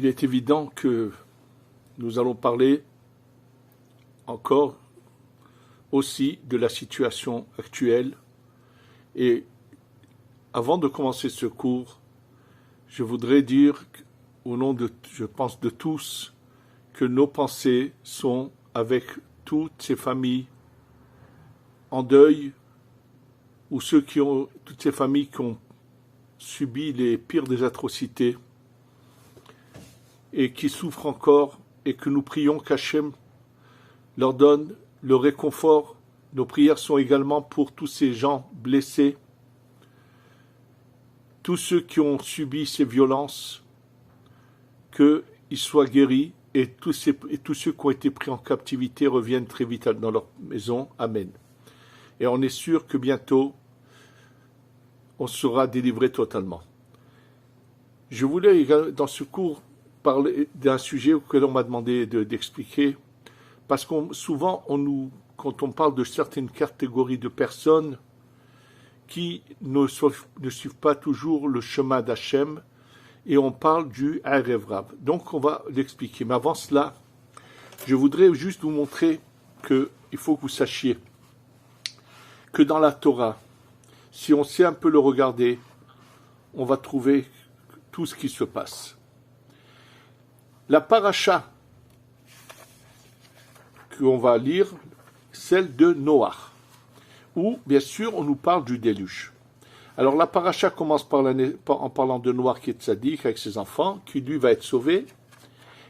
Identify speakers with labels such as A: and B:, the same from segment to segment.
A: il est évident que nous allons parler encore aussi de la situation actuelle. Et avant de commencer ce cours, je voudrais dire, au nom de, je pense, de tous, que nos pensées sont avec toutes ces familles en deuil, ou toutes ces familles qui ont subi les pires des atrocités et qui souffrent encore, et que nous prions qu'Hachem leur donne le réconfort. Nos prières sont également pour tous ces gens blessés, tous ceux qui ont subi ces violences, qu'ils soient guéris, et tous ceux qui ont été pris en captivité reviennent très vite dans leur maison. Amen. Et on est sûr que bientôt, on sera délivré totalement. Je voulais, dans ce cours, parler d'un sujet que l'on m'a demandé d'expliquer, parce que souvent, quand on parle de certaines catégories de personnes qui ne suivent pas toujours le chemin d'Hachem, et on parle du Erev Rav. Donc on va l'expliquer. Mais avant cela, je voudrais juste vous montrer qu'il faut que vous sachiez que dans la Torah, si on sait un peu le regarder, on va trouver tout ce qui se passe. La paracha qu'on va lire, celle de Noach, où, bien sûr, on nous parle du déluge. Alors, la paracha commence en parlant de Noach qui est tzaddik avec ses enfants, qui lui va être sauvé.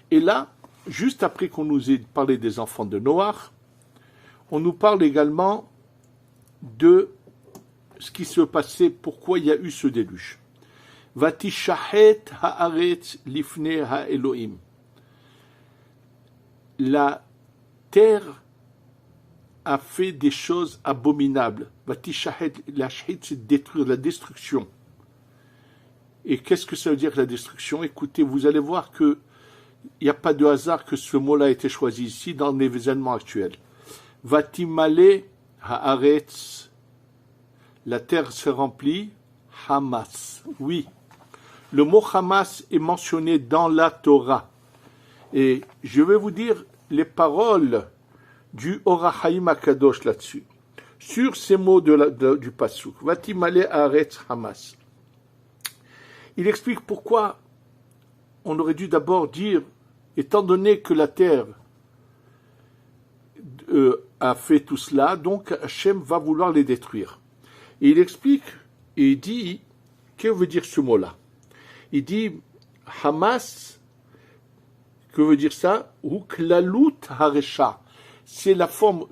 A: Et là, juste après qu'on nous ait parlé des enfants de Noach, on nous parle également de ce qui se passait, pourquoi il y a eu ce déluge. Vatishahet haaretz lifnei haElohim. La terre a fait des choses abominables. Vatishahet, la shahit, c'est détruire, la destruction. Et qu'est-ce que ça veut dire la destruction? Écoutez, vous allez voir que il n'y a pas de hasard que ce mot-là a été choisi ici dans les événements actuels. Vatimale haaretz, la terre se remplit, Hamas. Oui, le mot Hamas est mentionné dans la Torah. Et je vais vous dire les paroles du Or HaChaim HaKadosh là-dessus. Sur ces mots du Pasuk, Vatimale haaretz Hamas. Il explique pourquoi on aurait dû d'abord dire, étant donné que la terre a fait tout cela, donc Hachem va vouloir les détruire. Et il explique, et il dit, que veut dire ce mot-là? Il dit, Hamas, que veut dire ça? Uklalut haresha. C'est la forme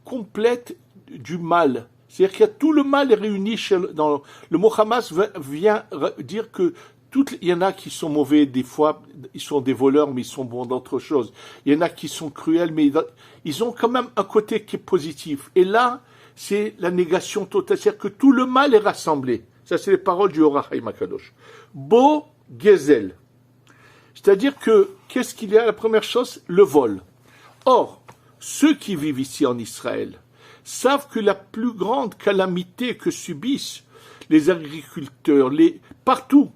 A: complète du mal. C'est-à-dire qu'il y a tout le mal est réuni dans le mot Hamas vient dire que il y en a qui sont mauvais, des fois, ils sont des voleurs, mais ils sont bons d'autres choses. Il y en a qui sont cruels, mais ils ont quand même un côté qui est positif. Et là, c'est la négation totale, c'est-à-dire que tout le mal est rassemblé. Ça, c'est les paroles du Or HaChaim HaKadosh. Bo Gezel. C'est-à-dire que, qu'est-ce qu'il y a? La première chose, le vol. Or, ceux qui vivent ici en Israël savent que la plus grande calamité que subissent les agriculteurs, partout,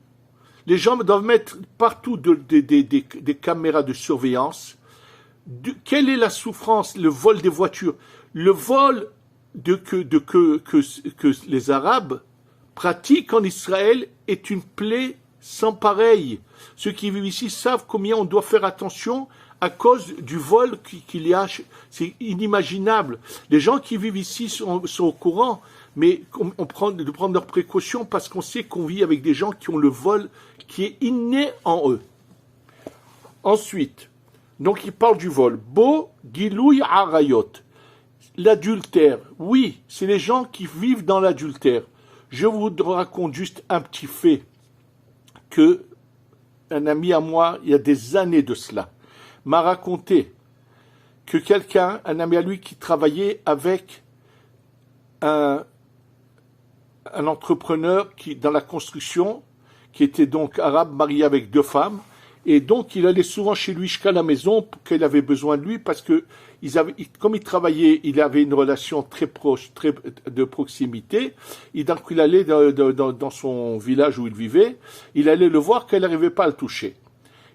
A: les gens doivent mettre partout des caméras de surveillance. Quelle est la souffrance? Le vol des voitures. Le vol que les Arabes pratiquent en Israël est une plaie sans pareil. Ceux qui vivent ici savent combien on doit faire attention à cause du vol qu'il y a. C'est inimaginable. Les gens qui vivent ici sont au courant, mais on prend leurs précautions parce qu'on sait qu'on vit avec des gens qui ont le vol qui est inné en eux. Ensuite, donc il parle du vol. Bo Gilouy Arayot. L'adultère. Oui, c'est les gens qui vivent dans l'adultère. Je vous raconte juste un petit fait que un ami à moi, il y a des années de cela, m'a raconté que un ami à lui qui travaillait avec un entrepreneur dans la construction, qui était donc arabe, marié avec 2 femmes, et donc il allait souvent chez lui jusqu'à la maison pour qu'il avait besoin de lui, parce que comme il travaillait, il avait une relation très proche, très de proximité, et donc il allait dans son village où il vivait, il allait le voir qu'elle n'arrivait pas à le toucher.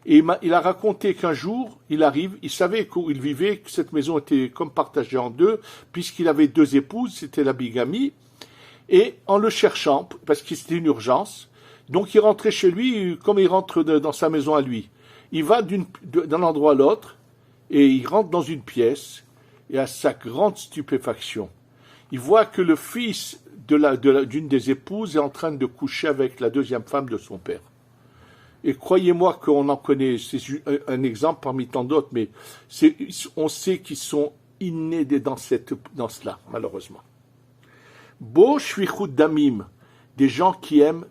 A: Et il a raconté qu'un jour, il arrive, il savait où il vivait, que cette maison était comme partagée en deux, puisqu'il avait deux épouses, c'était la bigamie, et en le cherchant, parce que c'était une urgence, donc il rentrait chez lui comme il rentre dans sa maison à lui. Il va d'un endroit à l'autre, et il rentre dans une pièce, et à sa grande stupéfaction, il voit que le fils d'une des épouses est en train de coucher avec la deuxième femme de son père. Et croyez-moi qu'on en connaît, c'est un exemple parmi tant d'autres, mais on sait qu'ils sont innés dans cela, malheureusement. Bo shvichut damim, des gens qui aiment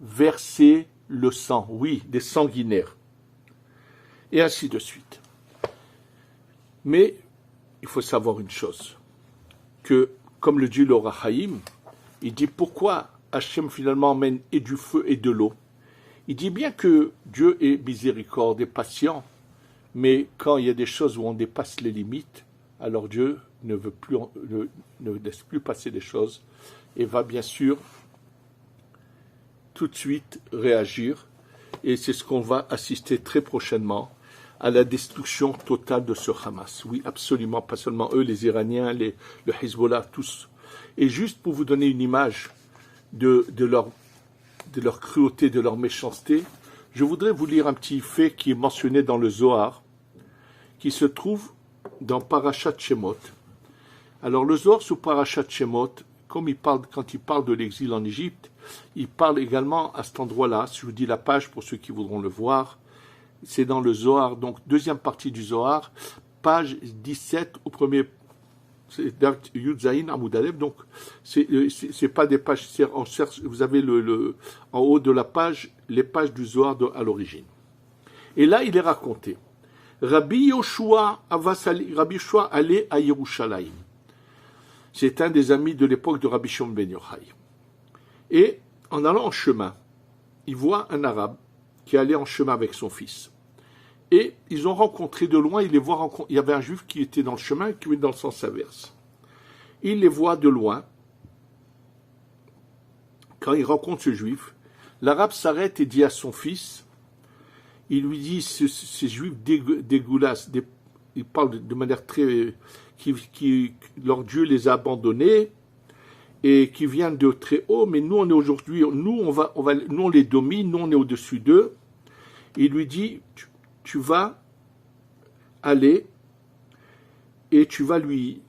A: verser le sang, oui, des sanguinaires. Et ainsi de suite. Mais il faut savoir une chose, que, comme le dit le Rahaïm, il dit pourquoi Hachem finalement emmène et du feu et de l'eau. Il dit bien que Dieu est miséricorde et patient, mais quand il y a des choses où on dépasse les limites, alors Dieu ne laisse plus passer les choses et va bien sûr tout de suite réagir. Et c'est ce qu'on va assister très prochainement, à la destruction totale de ce Hamas. Oui, absolument, pas seulement eux, les Iraniens, le Hezbollah, tous. Et juste pour vous donner une image de leur cruauté, de leur méchanceté, je voudrais vous lire un petit fait qui est mentionné dans le Zohar, qui se trouve dans Parashat Shemot. Alors le Zohar sous Parashat Shemot, quand il parle de l'exil en Égypte, il parle également à cet endroit-là, si je vous dis la page pour ceux qui voudront le voir, c'est dans le Zohar, donc deuxième partie du Zohar, page 17 au premier, c'est Yud Zayin Amud Aleph, donc c'est pas des pages, vous avez en haut de la page, les pages du Zohar à l'origine. Et là, il est raconté. Rabbi Yoshua allait à Yerushalayim. C'est un des amis de l'époque de Rabbi Shimon ben Yochai. Et en allant en chemin, il voit un arabe qui allait en chemin avec son fils. Et ils ont rencontré de loin, il y avait un juif qui était dans le chemin, qui était dans le sens inverse. Il les voit de loin. Quand il rencontre ce juif, l'arabe s'arrête et dit à son fils, il lui dit, ces juifs dégueulasses, il parle de manière très, leur Dieu les a abandonnés, et qui viennent de très haut, mais nous on est aujourd'hui, nous on les domine, nous on est au-dessus d'eux. Il lui dit, tu vas aller et tu vas lui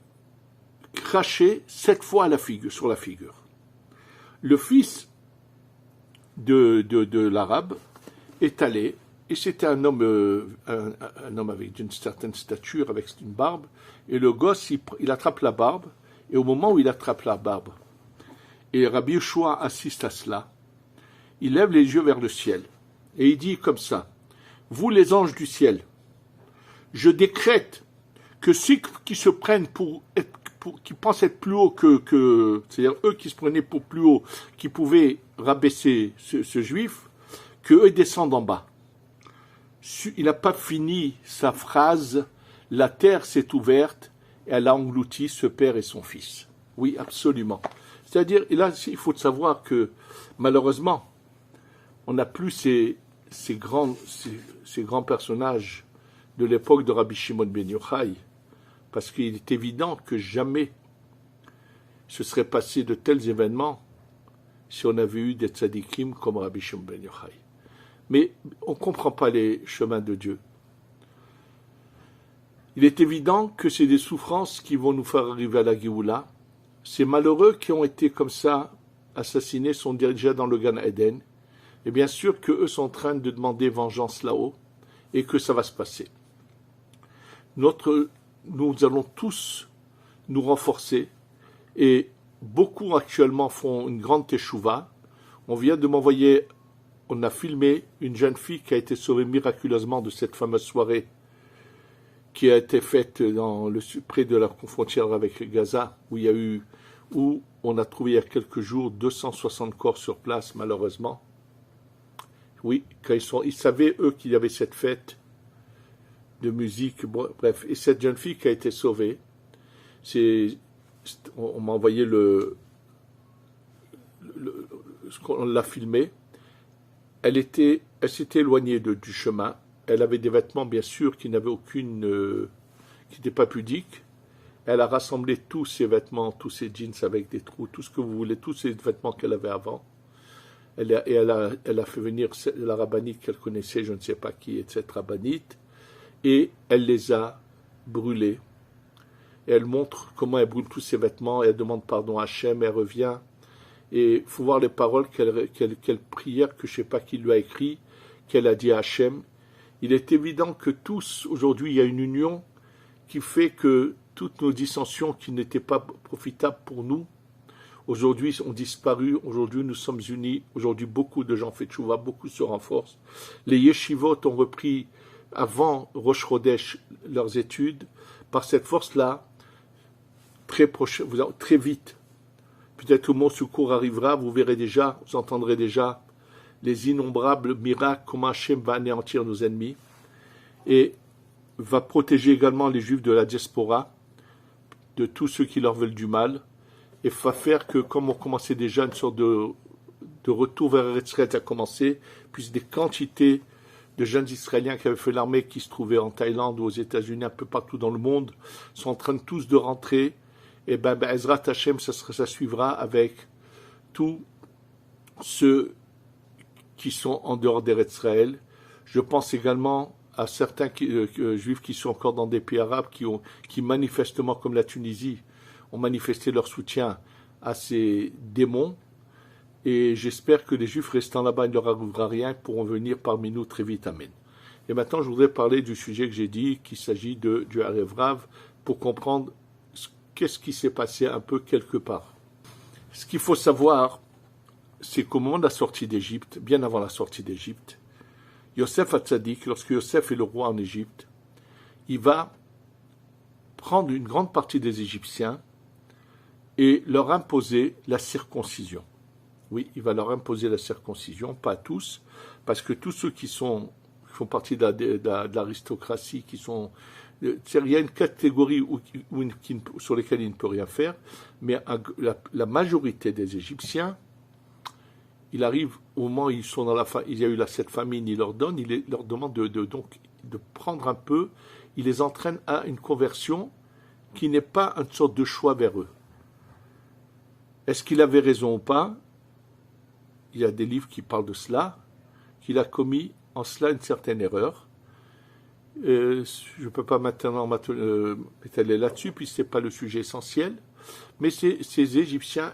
A: cracher 7 fois sur la figure. Le fils de l'arabe est allé, et c'était un homme avec une certaine stature, avec une barbe, et le gosse, il attrape la barbe, et au moment où il attrape la barbe, et Rabbi Yoshua assiste à cela, il lève les yeux vers le ciel, et il dit comme ça, vous les anges du ciel, je décrète que ceux qui se prennent qui pensent être plus haut c'est-à-dire eux qui se prenaient pour plus haut, qui pouvaient rabaisser ce juif, que eux descendent en bas. Il n'a pas fini sa phrase, la terre s'est ouverte et elle a englouti ce père et son fils. Oui, absolument. C'est-à-dire, et là, il faut savoir que, malheureusement, on n'a plus ces grands personnages de l'époque de Rabbi Shimon ben Yochai, parce qu'il est évident que jamais ce serait passé de tels événements si on avait eu des tzadikim comme Rabbi Shimon ben Yochai. Mais on ne comprend pas les chemins de Dieu. Il est évident que c'est des souffrances qui vont nous faire arriver à la Géoula. Ces malheureux qui ont été comme ça assassinés sont déjà dans le Gan Eden. Et bien sûr qu'eux sont en train de demander vengeance là-haut et que ça va se passer. Nous allons tous nous renforcer et beaucoup actuellement font une grande teshuva. On vient de m'envoyer, on a filmé une jeune fille qui a été sauvée miraculeusement de cette fameuse soirée qui a été faite près de la frontière avec Gaza, où on a trouvé il y a quelques jours 260 corps sur place, malheureusement. Oui, quand ils savaient, eux, qu'il y avait cette fête de musique, bref. Et cette jeune fille qui a été sauvée, on m'a envoyé on l'a filmé. Elle s'était éloignée du chemin, elle avait des vêtements, bien sûr, qui n'avaient qui n'étaient pas pudiques. Elle a rassemblé tous ses vêtements, tous ses jeans avec des trous, tout ce que vous voulez, tous ses vêtements qu'elle avait avant. Elle a fait venir la rabbinite qu'elle connaissait, je ne sais pas qui est cette rabbinite, et elle les a brûlés. Et elle montre comment elle brûle tous ses vêtements, et elle demande pardon à Hachem, elle revient. Et il faut voir les paroles, quelle prière que je ne sais pas qui lui a écrit, qu'elle a dit à Hachem. Il est évident que tous, aujourd'hui, il y a une union qui fait que toutes nos dissensions qui n'étaient pas profitables pour nous, aujourd'hui ont disparu, aujourd'hui nous sommes unis, aujourd'hui beaucoup de gens font tchouva, beaucoup se renforcent. Les yeshivot ont repris avant Rosh Chodesh leurs études, par cette force-là, très vite. Peut-être que mon secours arrivera, vous verrez déjà, vous entendrez déjà les innombrables miracles, comment Hachem va anéantir nos ennemis, et va protéger également les Juifs de la diaspora, de tous ceux qui leur veulent du mal, et va faire que, comme on commençait déjà, une sorte de retour vers Eretz Israël a commencé, puisque des quantités de jeunes Israéliens qui avaient fait l'armée, qui se trouvaient en Thaïlande ou aux États-Unis, un peu partout dans le monde, sont en train tous de rentrer, et Ezrat Hashem, ça suivra avec tous ceux qui sont en dehors d'Eretz Israël. Je pense également à certains juifs qui sont encore dans des pays arabes, qui manifestement, comme la Tunisie, ont manifesté leur soutien à ces démons. Et j'espère que les juifs restant là-bas, il ne leur arrivera rien, pourront venir parmi nous très vite. Amen. Et maintenant, je voudrais parler du sujet que j'ai dit, qu'il s'agit du Erev Rav, pour comprendre qu'est-ce qui s'est passé un peu quelque part. Ce qu'il faut savoir, c'est qu'au moment de la sortie d'Égypte, bien avant la sortie d'Égypte, Yosef Hatzadik, lorsque Yosef est le roi en Égypte, il va prendre une grande partie des Égyptiens et leur imposer la circoncision. Oui, il va leur imposer la circoncision, pas tous, parce que tous ceux qui font partie de l'aristocratie, il y a une catégorie sur lesquelles il ne peut rien faire, mais la majorité des Égyptiens, il arrive au moment où ils sont il y a eu cette famine, il leur demande de prendre un peu, il les entraîne à une conversion qui n'est pas une sorte de choix vers eux. Est-ce qu'il avait raison ou pas? Il y a des livres qui parlent de cela, qu'il a commis en cela une certaine erreur. Je ne peux pas maintenant m'étaler là-dessus, puisque ce n'est pas le sujet essentiel. Mais ces Égyptiens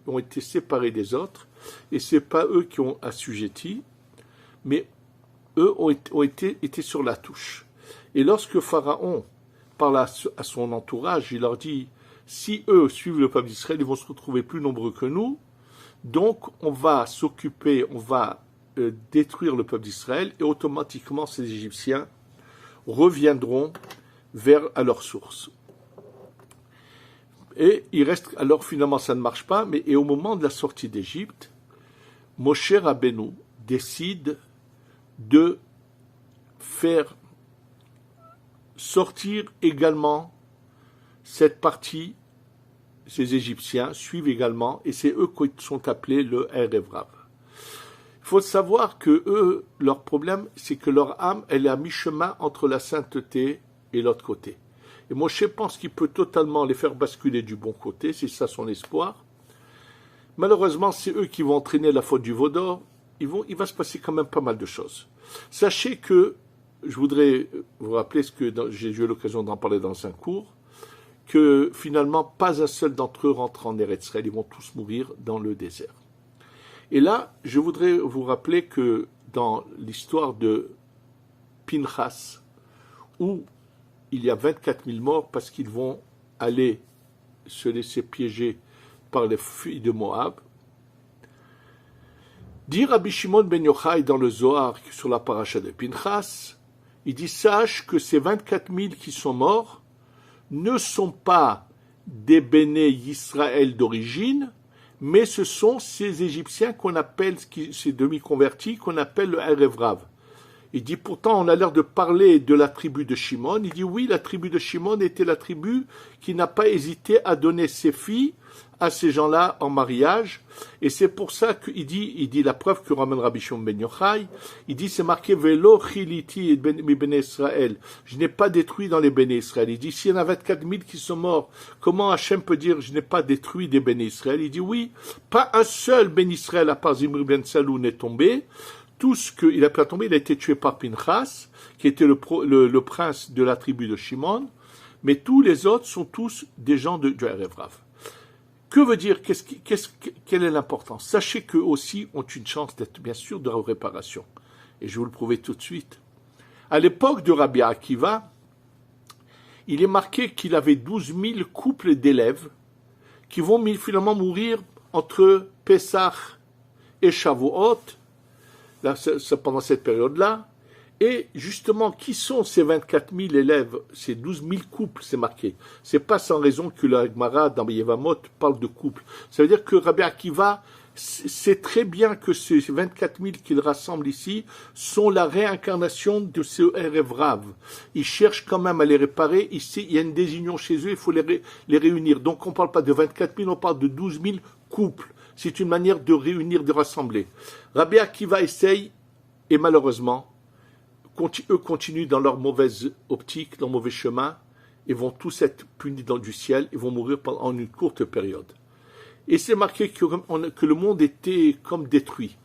A: ont été séparés des autres, et ce n'est pas eux qui ont assujetti, mais eux ont été sur la touche. Et lorsque Pharaon parle à son entourage, il leur dit, si eux suivent le peuple d'Israël, ils vont se retrouver plus nombreux que nous, donc on va détruire le peuple d'Israël, et automatiquement ces Égyptiens reviendront à leur source. Et il reste, alors finalement ça ne marche pas, et au moment de la sortie d'Égypte, Moshe Rabbeinu décide de faire sortir également cette partie, ces Égyptiens suivent également, et c'est eux qui sont appelés le Erev Rav. Il faut savoir que eux, leur problème, c'est que leur âme, elle est à mi-chemin entre la sainteté et l'autre côté. Et Moshe pense qu'il peut totalement les faire basculer du bon côté, c'est ça son espoir. Malheureusement, c'est eux qui vont entraîner la faute du veau d'or. Il va se passer quand même pas mal de choses. Sachez que, je voudrais vous rappeler ce que j'ai eu l'occasion d'en parler dans un cours, que finalement, pas un seul d'entre eux rentre en Eretz Israël, ils vont tous mourir dans le désert. Et là, je voudrais vous rappeler que dans l'histoire de Pinchas, où il y a 24 000 morts parce qu'ils vont aller se laisser piéger par les filles de Moab, dit Rabbi Shimon ben Yochai dans le Zohar sur la paracha de Pinchas, il dit, sache que ces 24 000 qui sont morts ne sont pas des Béné Israël d'origine, mais ce sont ces Égyptiens qu'on appelle, ces demi-convertis, qu'on appelle le Erev Rav. Il dit, pourtant, on a l'air de parler de la tribu de Shimon. Il dit, oui, la tribu de Shimon était la tribu qui n'a pas hésité à donner ses filles à ces gens-là en mariage. Et c'est pour ça qu'il dit la preuve que ramène Rabbi Shimon ben Yochai, il dit, c'est marqué, Velo chiliti mi bene Israël. Je n'ai pas détruit dans les béné Israël. Il dit, s'il y en a 24 000 qui sont morts, comment Hachem peut dire, je n'ai pas détruit des béné Israël? Il dit, oui, pas un seul béné Israël à part Zimri ben Salou n'est tombé. Tout ce qu'il a pu tomber, il a été tué par Pinchas, qui était le prince de la tribu de Shimon, mais tous les autres sont tous des gens du Erev Rav. Que veut dire, quelle est l'importance? Sachez qu'eux aussi ont une chance d'être bien sûr de la réparation. Et je vais vous le prouver tout de suite. À l'époque de Rabbi Akiva, il est marqué qu'il avait 12 000 couples d'élèves qui vont finalement mourir entre Pessah et Shavuot, là, pendant cette période-là. Et justement, qui sont ces 24 000 élèves, ces 12 000 couples, c'est marqué. C'est pas sans raison que la Gemara dans Yevamot parle de couples. Ça veut dire que Rabbi Akiva sait très bien que ces 24 000 qu'il rassemble ici sont la réincarnation de ce Erev Rav. Il cherche quand même à les réparer. Ici, il y a une désunion chez eux, il faut les réunir. Donc on ne parle pas de 24 000, on parle de 12 000 couples. C'est une manière de réunir, de rassembler. Rabbi Akiva essaye, et malheureusement, eux continuent dans leur mauvaise optique, leur mauvais chemin, et vont tous être punis du ciel, et vont mourir pendant une courte période. Et c'est marqué que le monde était comme détruit.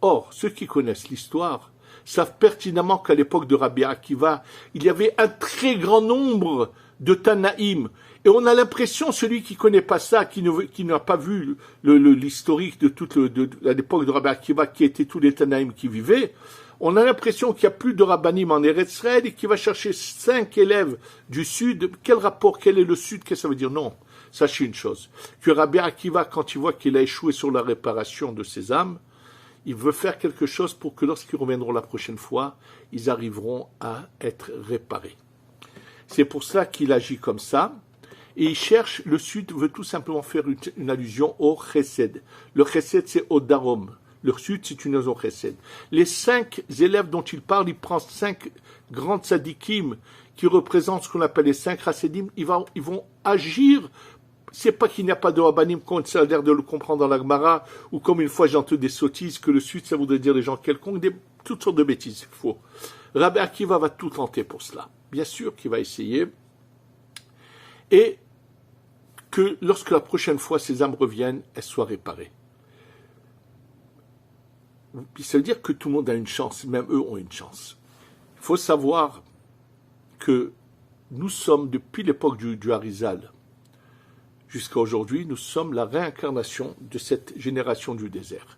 A: Or, ceux qui connaissent l'histoire savent pertinemment qu'à l'époque de Rabbi Akiva, il y avait un très grand nombre de Tanaïm. Et on a l'impression, celui qui ne connaît pas ça, qui n'a pas vu l'historique à l'époque de Rabbi Akiva, qui étaient tous les Tanaïm qui vivaient, on a l'impression qu'il n'y a plus de Rabbanim en Eretz Israël et qu'il va chercher 5 élèves du Sud. Quel rapport? Quel est le Sud? Qu'est-ce que ça veut dire? Non. Sachez une chose, que Rabbi Akiva, quand il voit qu'il a échoué sur la réparation de ses âmes, il veut faire quelque chose pour que lorsqu'ils reviendront la prochaine fois, ils arriveront à être réparés. C'est pour ça qu'il agit comme ça. Et il cherche, le Sud veut tout simplement faire une allusion au Chesed. Le Chesed, c'est au Darom. Le Sud, c'est une allusion au Chesed. Les 5 élèves dont il parle, il prend 5 grands tzadikim qui représentent ce qu'on appelle les 5 Chassidim. Ils vont agir. C'est pas qu'il n'y a pas de Rabbanim, comme ça a l'air de le comprendre dans la Gemara, ou comme une fois j'ai entendu des sottises, que le Sud, ça voudrait dire les gens quelconques, toutes sortes de bêtises, c'est faux. Rabbi Akiva va tout tenter pour cela. Bien sûr qu'il va essayer. Et que lorsque la prochaine fois ces âmes reviennent, elles soient réparées. Ça veut dire que tout le monde a une chance, même eux ont une chance. Il faut savoir que nous sommes, depuis l'époque du Harizal, jusqu'à aujourd'hui, nous sommes la réincarnation de cette génération du désert.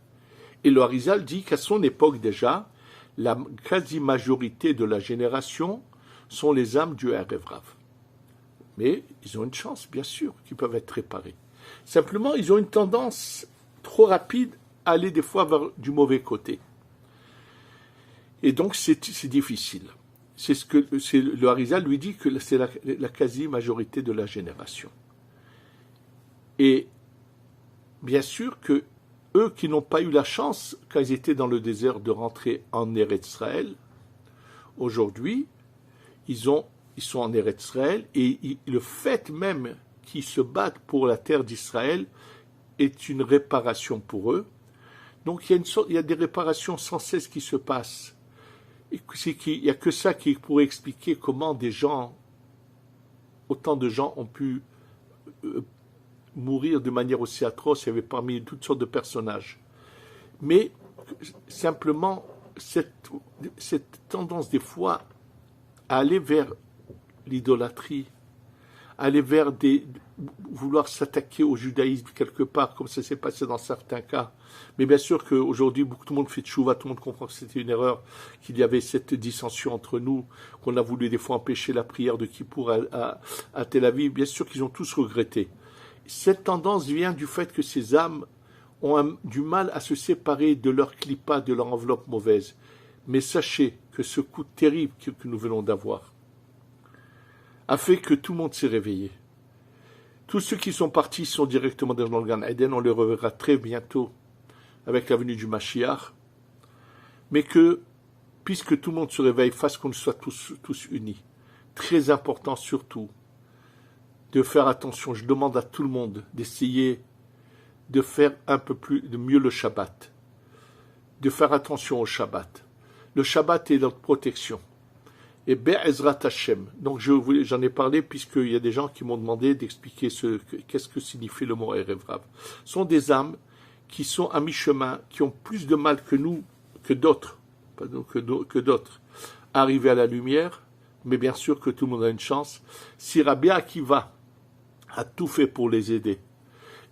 A: Et le Harizal dit qu'à son époque déjà, la quasi-majorité de la génération sont les âmes du Erev Rav. Mais ils ont une chance, bien sûr, qui peuvent être réparés. Simplement, ils ont une tendance trop rapide à aller des fois vers du mauvais côté. Et donc, c'est difficile. C'est ce que le Harizal lui dit que c'est la quasi-majorité de la génération. Et bien sûr que eux qui n'ont pas eu la chance, quand ils étaient dans le désert, de rentrer en Eretz Israël, aujourd'hui, ils sont en Eretz Israël, et le fait même qu'ils se battent pour la terre d'Israël est une réparation pour eux. Donc il y a des réparations sans cesse qui se passent. Et il n'y a que ça qui pourrait expliquer comment autant de gens ont pu mourir de manière aussi atroce. Il y avait parmi toutes sortes de personnages. Mais simplement, cette tendance des fois à aller vers l'idolâtrie, aller vers vouloir s'attaquer au judaïsme quelque part, comme ça s'est passé dans certains cas. Mais bien sûr qu'aujourd'hui, tout le monde fait tchouva, tout le monde comprend que c'était une erreur, qu'il y avait cette dissension entre nous, qu'on a voulu des fois empêcher la prière de Kippour à Tel Aviv. Bien sûr qu'ils ont tous regretté. Cette tendance vient du fait que ces âmes ont du mal à se séparer de leur clipa, de leur enveloppe mauvaise. Mais sachez que ce coup terrible que nous venons d'avoir a fait que tout le monde s'est réveillé. Tous ceux qui sont partis sont directement dans le Gan Eden, on les reverra très bientôt avec la venue du Mashiach, mais que puisque tout le monde se réveille, fasse qu'on soit tous unis. Très important surtout de faire attention. Je demande à tout le monde d'essayer de faire de mieux le Shabbat, de faire attention au Shabbat. Le Shabbat est notre protection. Et Be'ezrat Hashem. Donc j'en ai parlé puisqu'il y a des gens qui m'ont demandé d'expliquer qu'est-ce que signifie le mot Erev Rav. Ce sont des âmes qui sont à mi-chemin, qui ont plus de mal que nous, que d'autres, à arriver à la lumière, mais bien sûr que tout le monde a une chance. Si Rabbi Akiva a tout fait pour les aider,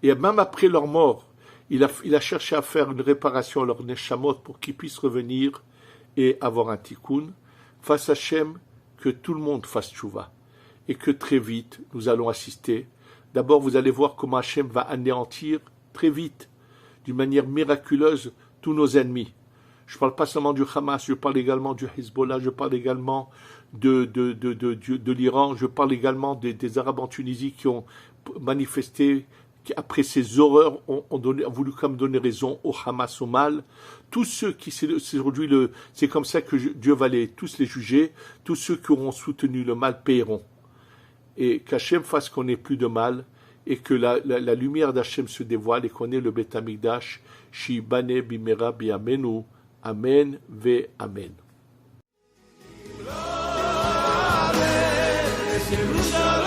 A: et même après leur mort, il a cherché à faire une réparation à leur neshamot pour qu'ils puissent revenir et avoir un tikkun. Face à Hachem, que tout le monde fasse tchouva, et que très vite, nous allons assister. D'abord, vous allez voir comment Hachem va anéantir très vite, d'une manière miraculeuse, tous nos ennemis. Je ne parle pas seulement du Hamas, je parle également du Hezbollah, je parle également de l'Iran, je parle également des Arabes en Tunisie qui ont manifesté, qui après ces horreurs ont voulu comme donner raison au Hamas, au mal. Tous ceux qui, c'est comme ça que Dieu va tous les juger, tous ceux qui auront soutenu le mal paieront. Et qu'Hachem fasse qu'on n'ait plus de mal, et que la lumière d'Hachem se dévoile, et qu'on ait le Beth Amikdash, Shibane bimera bi'amenu, Amen ve Amen.
B: Jerusalem.